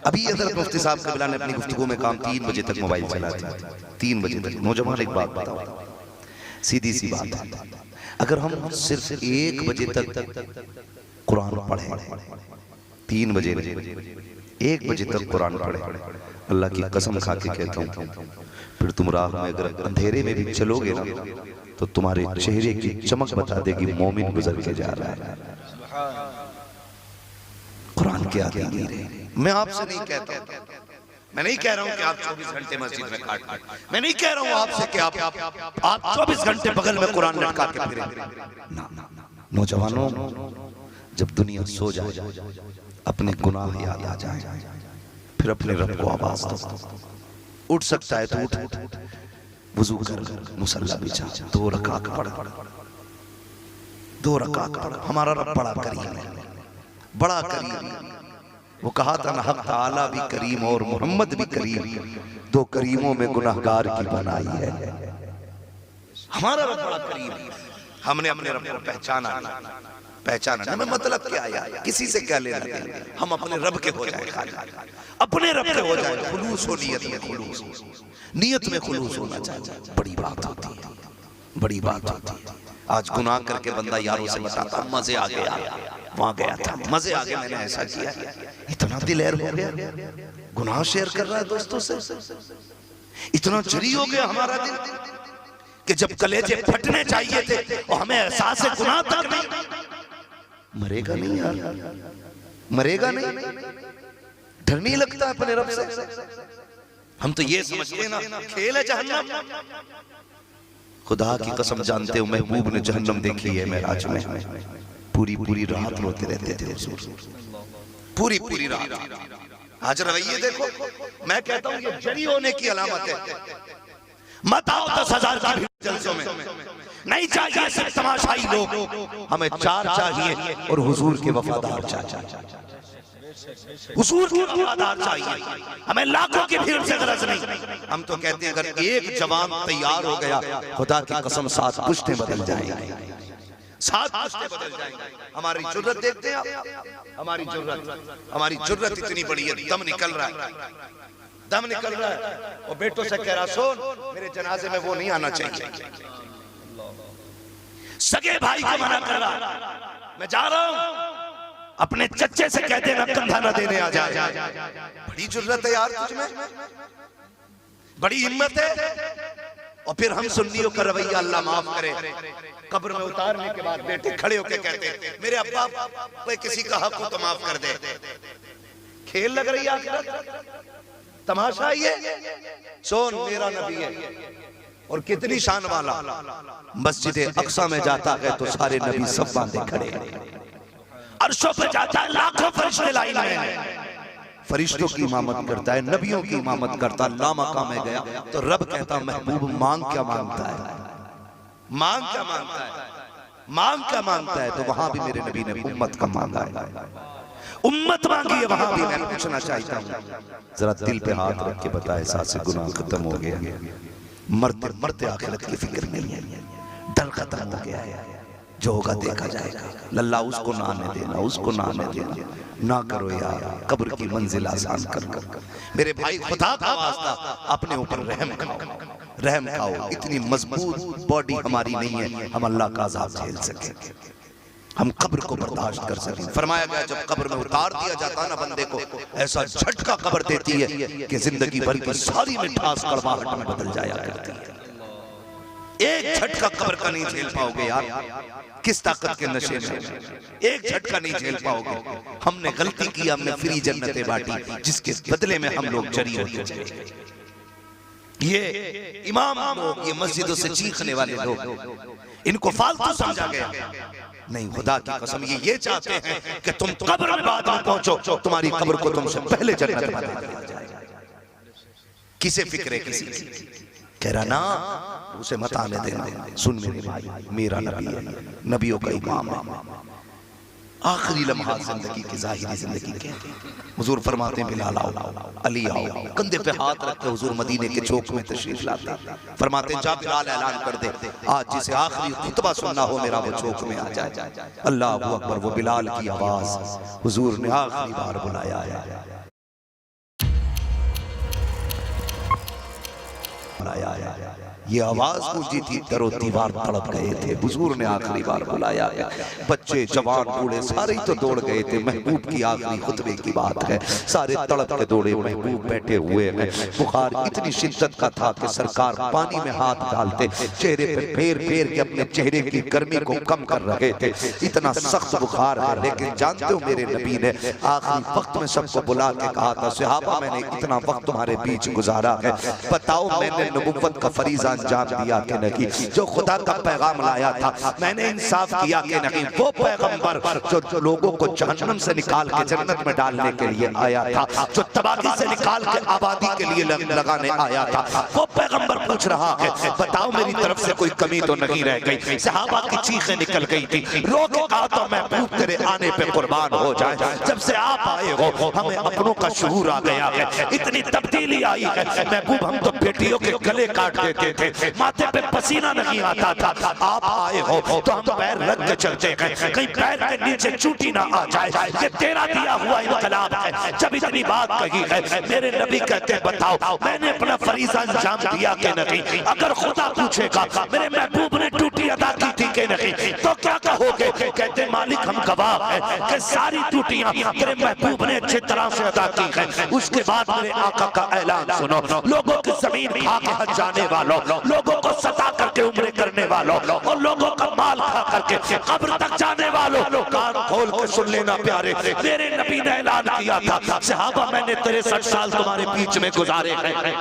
अभी हज़रत मुफ्ती साहब कबिला ने अपनी गुफ्तगू में कहा 3 बजे तक मोबाइल चलाते हैं, 3 बजे तक। नौजवान एक बात बताओ, सीधी सी बात है, अगर हम सिर्फ 1 बजे तक कुरान पढ़े, 3 बजे 1 बजे तक कुरान पढ़े, अल्लाह की कसम खा के कहता हूँ, फिर तुम राह में अगर अंधेरे में भी चलोगे ना तो तुम्हारे चेहरे की चमक बता देगी मोमिन गुजर के जा रहा है। कुरान के आगे नहीं रहे। मैं आपसे नहीं कहता, मैं नहीं कह रहा हूं कि आप 24 घंटे मस्जिद में काट काट, मैं नहीं कह रहा हूं आपसे कि आप 24 घंटे बगल में कुरान लटका के फिरें। ना, नौजवानों, जब दुनिया सो जाए, अपने गुनाह याद आ जाए, फिर अपने रब को आवाज दो। उठ सकता है तो उठ, वुजू कर, मुसल्ला बिछा, 2 रकात पढ़, 2 रकात पढ़। हमारा रब बड़ा करीम है, बड़ा करीम। वो कहा था ना, हक ताला भी करीम और मोहम्मद भी करीम, 2 करीमों में गुनाहगार की बनाई है। हमारा रब बड़ा करीम है। हमने अपने रब को पहचाना हमें मतलब क्या आया, किसी से क्या लेना देना, हम अपने रब के हो जाए, अपने रब के हो जाए। खुलूस हो नियत में, खुलूस नियत में खुलूस होना चाहिए। बड़ी बात होती है, बड़ी बात होती है। आज गुनाह करके बंदा यारों से बताता मजे आ गया, वहां गया था, मजे आ गए, मैंने ऐसा किया, इतना दिलेर हो गया, गुनाह शेयर कर रहा है दोस्तों से। इतना जरी हो गया हमारा दिल कि जब कलेजे फटने चाहिए थे और हमें एहसास है गुनाह तक नहीं। मरेगा नहीं यार, मरेगा नहीं, डर नहीं लगता अपने रब से। हम तो ये समझते ना खेल है जहन्नम। खुदा की कसम जानते हो, महबूब ने जहन्नम देखी है मेराज में, पूरी रात रोते रहते थे हुजूर, पूरी रात। आज रवैये देखो, मैं कहता हूँ ये जरी होने की अलामत है। मत आओ 10,000 की भीड़ जलसों में, नहीं चाहिए सिर्फ तमाशाई लोग, हमें 4 चाहिए और हुजूर के वफादार चाहिए, हुजूर के वफादार चाहिए, हमें लाखों की भीड़ से गरज नहीं। हम तो कहते हैं अगर एक जवान तैयार हो गया, खुदा की कसम 7 पुश्तें बदल जाएंगी, 7 पुश्तें बदल जाएंगी। हमारी जुर्रत देखते हैं आप, हमारी जुर्रत इतनी बड़ी है, दम निकल रहा है, और बेटों से कह रहा, सुन मेरे जनाजे में वो नहीं आना चाहिए, सगे भाई को मना कर रहा, मैं जा रहा हूं, अपने चच्चे से कह देना कंधा न देने आ जाए। बड़ी जुर्रत है यार तुझमें, बड़ी हिम्मत है। और फिर हम सुन्नियों का रवैया अल्लाह माफ करे, कब्र में उतारने के बाद बेटे खड़े होकर कहते मेरे अब्बा कोई किसी का हक हो तो माफ कर दे। खेल लग रही है, तमाशा ये। सोन मेरा नबी है और कितनी शान वाला, मस्जिद अक्सा में जाता है तो सारे नबी सब बांधे खड़े हैं, अर्शों पर जाता है लाखों फरिश्ते लाइन में, फरिश्तों की इमामत करता है, नबियों की इमामत करता है। लामका में गया तो रब कहता महबूब मांग क्या मांगता है, मांग क्या मांगता है, मांग क्या मांगता है। तो वहां भी मेरे नबी ने उम्मत का मांगा है, उम्मत मांगी है। वहां भी मैं पूछना चाहता हूँ, जरा दिल पे हाथ रख के बताए, साथ से गुनाह खत्म हो गया, मरते मरते आखिरत की फिक्र नहीं है, डर खत्म हो गया है, जो होगा देखा जाएगा। लल्ला उसको ना आने देना, उसको ना आने देना, ना करो यार, कब्र की मंजिल आसान कर। मेरे भाई खुदा का वास्ता अपने ऊपर रहम खाओ, रहम खाओ। इतनी मजबूत बॉडी हमारी नहीं है हम अल्लाह का अज़ाब झेल सके, हम कब्र को बर्दाश्त कर सकें। फरमाया गया जब कब्र में उतार दिया जाता ना बंदे को, ऐसा झटका कब्र देती है कि जिंदगी भर की सारी मिठास कड़वाहट में बदल जाया करती है। एक झटका कब्र का नहीं झेल पाओगे यार, किस ताकत के नशे में, एक झटका नहीं झेल पाओगे। हमने गलती की, हमने फ्री जन्नतें बांटी, जिसके बदले में हम लोग जरी होते चले। ये इमाम लोग, ये मस्जिदों से चीखने वाले लोग, इनको फालतू समझा गया। नहीं, खुदा की कसम ये चाहते हैं कि तुम कब्र में बाद में पहुंचो, तुम्हारी कब्र को तुमसे पहले जन्नत में दे दिया जाए। किसे फिक्र है किसी की? कह रहा ना उसे मत आने देना। सुन मेरे भाई, मेरा नबी है, नबियों का इमाम है। आखिरी लम्हा जिंदगी की, जाहिरी जिंदगी के, हुजूर फरमाते हैं बिलाल आओ, अली आओ, कंधे पे हाथ रख के हुजूर मदीने के चौक में तशरीफ लाते, फरमाते हैं जा बिलाल ऐलान कर दे, आज जिसे आखिरी खुतबा सुनना हो मेरा वो चौक में आ जाए। अल्लाह हू अकबर, वो बिलाल की आवाज हुजूर ने आखिरी बार बुलाया है। ये आवाज गूंजी थी, दरो दीवार तड़प गए थे। हुजूर ने आखिरी बार बुलाया है, बच्चे जवान बूढ़े सारे ही तो दौड़ गए थे। महबूब की आखिरी खुतबे की बात है, सारे तड़प के दौड़े, महबूब बैठे हुए हैं। बुखार इतनी शिद्दत का था कि सरकार पानी में हाथ डालते चेहरे पे फेर फेर के अपने चेहरे की गर्मी को कम कर रहे थे। इतना सख्त बुखार है, लेकिन जानते हो मेरे नबी ने आखिरी वक्त में सबको बुला के कहा था, सहाबा मैंने इतना वक्त तुम्हारे बीच गुजारा है, बताओ मैंने नबुव्वत का फरीजा अंजाम दिया कि नहीं? जो खुदा का पैगाम लाया था मैंने इंसाफ किया कि नहीं? वो पैगंबर जो लोगों को जहन्नम से निकाल के जन्नत में डालने के लिए आया था, जो तबाही से निकाल के आबादी के लिए लगाने आया था, वो पैगंबर पूछ रहा है, बताओ मेरी तरफ से कोई कमी तो नहीं रह गई? सहाबा की चीखें निकल गई थी, रो के कहा तो महबूब तेरे आने पे कुर्बान हो जाए। जब से आप आए हो हमें अपनों का शऊर आ गया है, इतनी तब्दीली आई है। महबूब हम तो बेटियों के गले काट देते थे, माथे पे पसीना नहीं आता था, आप आए हो तो हम पैर रख के चलते हैं, कहीं पैर के नीचे चूटी ना आ जाए। ये तेरा दिया हुआ इनकलाब है। जब इतनी बात कही है, मेरे नबी कहते बताओ मैंने अपना फरीज़ा अंजाम दिया कि नहीं? अगर खुदा पूछेगा मेरे महबूब ने ड्यूटी अदा की थी कि नहीं, तो क्या कहोगे? कहते मालिक हम गवाह हैं कि सारी ड्यूटियां तेरे महबूब ने अच्छी तरह से अदा की है। उसके बाद मेरे आका का ऐलान सुनो, लोगों की जमीन खा के हज जाने वालों, लोगों को सता करके उम्रे करने वालों, और लोगों का माल खा करके कब्र तक जाने वालों, कान खोल के सुन लेना प्यारे, मेरे नबी ने ऐलान किया था, सहाबा मैंने 63 साल तुम्हारे बीच में गुजारे हैं।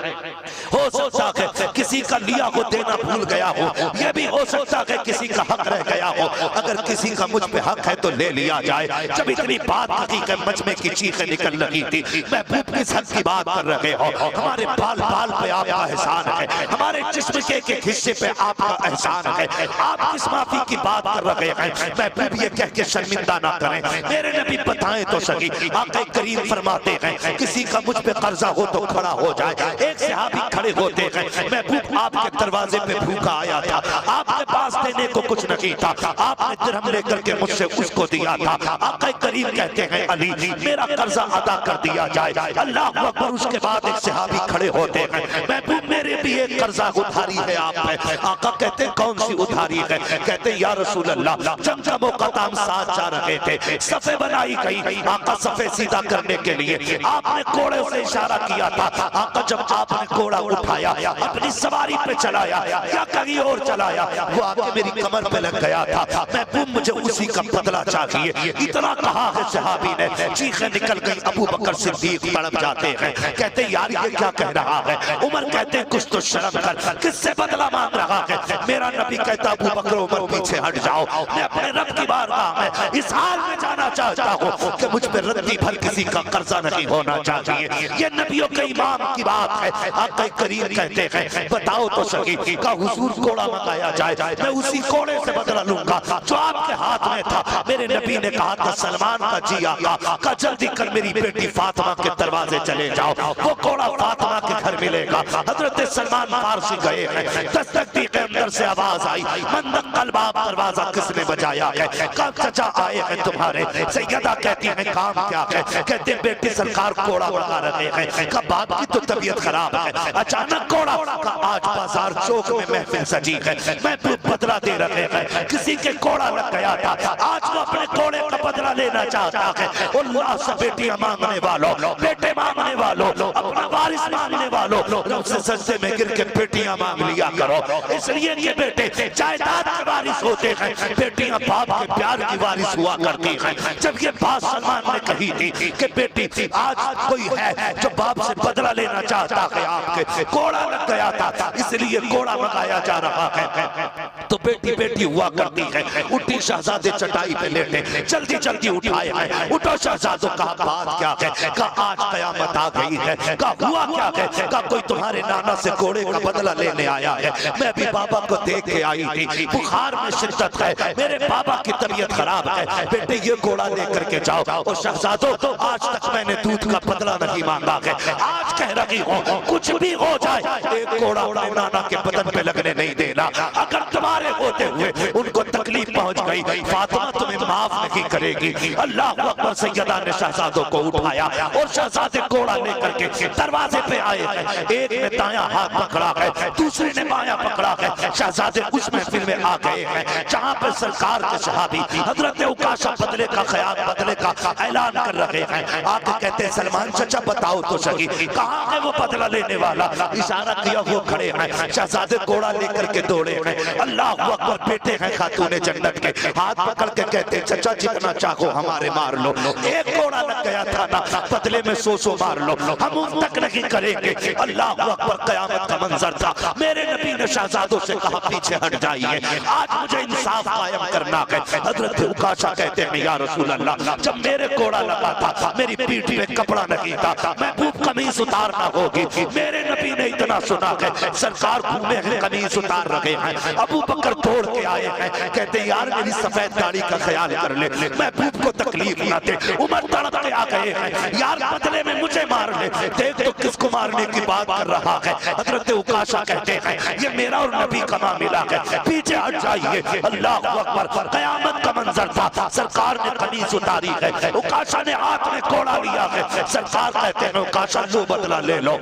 हो सकता है किसी का लिया हो देना भूल गया हो, यह भी हो सकता है किसी का हक रह गया हो, अगर किसी का मुझ पे हक है तो ले लिया जाए। जब इतनी बात हकीकत मजमे की चीखें निकल रही थी, महबूब किस हक की बात कर रहे हो? हमारे बाल बाल पे आपका एहसान है, हमारे जिस्म के एक हिस्से पे आपका एहसान है, आप किस माफी की बात कर रहे हैं? महबूब ये कह के शर्मिंदा ना करें, मेरे नबी बताएं तो सही। आका करीम फरमाते हैं किसी का मुझ पे कर्जा हो तो खड़ा हो जाए। एक सहाबी खड़े होते हैं, महबूब आपके दरवाजे पे भूखा आया था, आपके पास देने को कुछ नहीं था, आपने दिरहम लेकर के मुझसे उसको दिया था। आका करीम कहते हैं अली मेरा कर्जा अदा कर दिया जाए। अल्लाह अकबर। उसके बाद एक सहाबी खड़े होते हैं, महबूब मेरे भी एक कर्जा उधारी है आप पे। आका कहते कौन सी उधारी है? कहते या रसूल अल्लाह जंग का मौका था, हम साथ जा रहे थे, सफे बनाई गई, आका सफे सीधा करने के लिए आपने कोड़े से इशारा किया था। आका जब आपने कोड़ा उठाया अपनी सवारी पे चलाया या कहीं और चलाया, वो आके मेरी कमर पे लग गया था, महबूब मुझे उसी का बदला चाहिए। इतना कहा है सहाबी ने, चीखें निकल गई। अबू बकर सिद्दीक तड़प जाते हैं, कहते यार ये क्या कह रहा है? उमर कहते कुछ तो शर्म कर, किससे बदला मांग रहा है? मेरा नबी कहता अबू बकर उमर पीछे हट जाओ, मैं अपने रब की बारगाह में इस हाल में जाना चाहता हूँ कि मुझ पे रत्ती भर किसी का कर्जा नहीं होना चाहिए। ये नबियों के इमाम की बात है। आका करीम कहते हैं बताओ तो सही, का हुजूर कोड़ा मंगाया जाए, मैं उसी कोड़े से बदला लूंगा जो आपके हाथ में था। मेरे नबी ने कहा था सलमान का जी आका का जल्दी कर मेरी बेटी फातिमा के दरवाजे चले जाओ, वो कोड़ा फातिमा के घर मिलेगा। हजरत सलमान फारसी गए हैं, दस्तक दी के अंदर से आवाज आई, मंदक कलबाब दरवाजा किसने बजाया है? का चचा आए हैं तुम्हारे। सैयदा कहती है काम क्या है? कहते बेटी सरकार कोड़ा मंगा रहे हैं, का बाप की तो तबीयत खराब है, अचानक कोड़ा का आज बाजार चौक में महफिल सजी है, मैं बदला दे रहे हैं, किसी के कोड़ा लग गया था, आज वो अपने कोड़े का बदला लेना चाहता है। अल्लाह से बेटियां मांगने वालों, बेटे मांगने वालों, अपना वारिस मांगने वालों, रब से सजदे में गिर के बेटियां मांग लिया करो, इसलिए ये बेटे जायदाद के वारिस होते हैं, बेटियां बाप के प्यार की वारिस हुआ करती हैं। जब ये बात सलमान ने कही थी कि बेटी आज कोई है जो बाप से बदला लेना चाहता है, आपके कोड़ा लग गया था इसलिए कोड़ा मंगाया जा रहा है, तो बेटी बेटी हुआ करती है। उठी शहजादे चटाई पे लेटे, जल्दी जल्दी उठाए हैं, उठो शहजादों, कहा बात क्या है? कहा आज कयामत आ गई है। कहा हुआ क्या है? कहा कोई तुम्हारे नाना से कोड़े का बदला लेने आया है, मैं भी बाबा को देख के आई थी, बुखार में शिद्दत है, मेरे बाबा की तबीयत खराब है, बेटे ये कोड़ा लेकर के जाओ। और शहजादों आज तक मैंने दूध का बदला नहीं मांगा है, आज कह रही हो कुछ भी हो जाए, एक कोड़ा अपने नाना के बदन पे लगने नहीं देना। अगर तुम्हारे होते हुए उनको तकलीफ पहुंच गई, फातिमा तुम्हें माफ नहीं करेगी। अल्लाह अकबर। सैयदा ने शहजादों को उठाया और शहजादे कोड़ा लेकर के दरवाजे पे आए हैं। एक ने दायां हाथ पकड़ा है, दूसरे ने बायां पकड़ा है। शहजादे उस महफिल में आ गए हैं जहां पर सरकार के सहाबी हजरत उकाशा बदले का ख्याल, बदले का ऐलान कर रहे हैं। आके कहते हैं सलमान चाचा बताओ तो सही, कहाँ है वो बदला लेने वाला? इशारा किया वो खड़े हैं। शहजादे कोड़ा लेकर के दौड़े हैं। अल्लाह अकबर। बेटे हैं खातूने जन्नत के, हाथ पकड़ के कहते हैं चाचा जितना चाहो हमारे मार लो। एक कोड़ा लग गया था ना, बदले में 100 मार लो, हम उस तक नहीं करेंगे। अल्लाह अकबर। कयामत का मंजर था। मेरे नबी ने शहजादों से कहा पीछे हट जाइए, आज मुझे इंसाफ कायम करना है। हजरत उकाशा कहते हैं या रसूल अल्लाह, जब मेरे कोड़ा लगा था मेरी पीठ पे कपड़ा नहीं था, महबूब कमीज उतारना होगी। मेरे नबी ने इतना सुना है सरकार घूमे हैं कमीज उतार रहे हैं। अबू बकर दौड़ के आए हैं, कहते यार मेरी सफेद दाढ़ी का ख्याल कर ले, महबूब को तकलीफ ना दे। उमर तड़प के आ गए हैं, यार बदले में मुझे मार ले, देख तो किसको मारने की बात कर रहा है। हजरत उकाशा कहते हैं ये मेरा और नबी का मामला है, पीछे हट जाइए। अल्लाह अकबर। कयामत का मंजर था। सरकार ने कमीज उतारी है, उकाशा ने हाथ में कोड़ा लिया है। सरकार कहते हैं उकाशा लो बदला ले लो,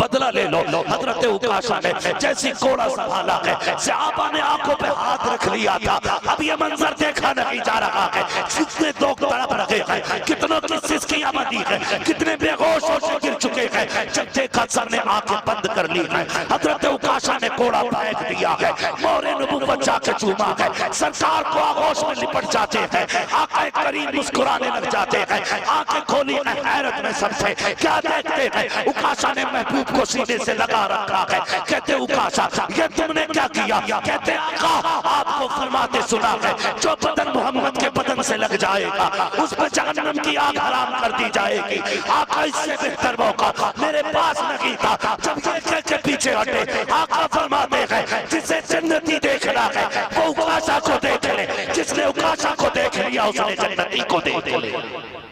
बदला ले लो। हजरत उकाशा ने जैसी कोड़ा संभाला है, सहाबा ने आंखों पे हाथ रख लिया था। अब ये मंजर देखा नहीं जा रहा है। कितने लोग तड़प रहे हैं, कितनों की सिसकियां बंधी है, कितने बेहोश होकर गिर चुके हैं। जब देखा सर ने आंखें बंद कर ली है, हजरत उकाशा ने कोड़ा फेंक दिया है, मोहरे नबुव्वत जाके चूमा है। सरकार को आगोश में लिपट जाते हैं, आका करीम मुस्कुराने लग जाते हैं। आंखें खोली है हैरत में सबसे, क्या देखते हैं? उकाशा ने महबूब को सीने से लगा रखा है। कहते उकाशा ये तुमने क्या किया? कहते आका आपको फरमाते सुना है जो बदन मोहम्मद के बदन से लग जाएगा उस पर जहन्नम की आग हराम कर दी जाएगी। आका इससे बेहतर मौका मेरे पास नहीं था। जब ये कह के पीछे हटे, आका फरमाते हैं जिसे जन्नती देखना है वो उकाशा को देख ले, जिसने उकाशा को देख लिया उसने जन्नती को देख ले।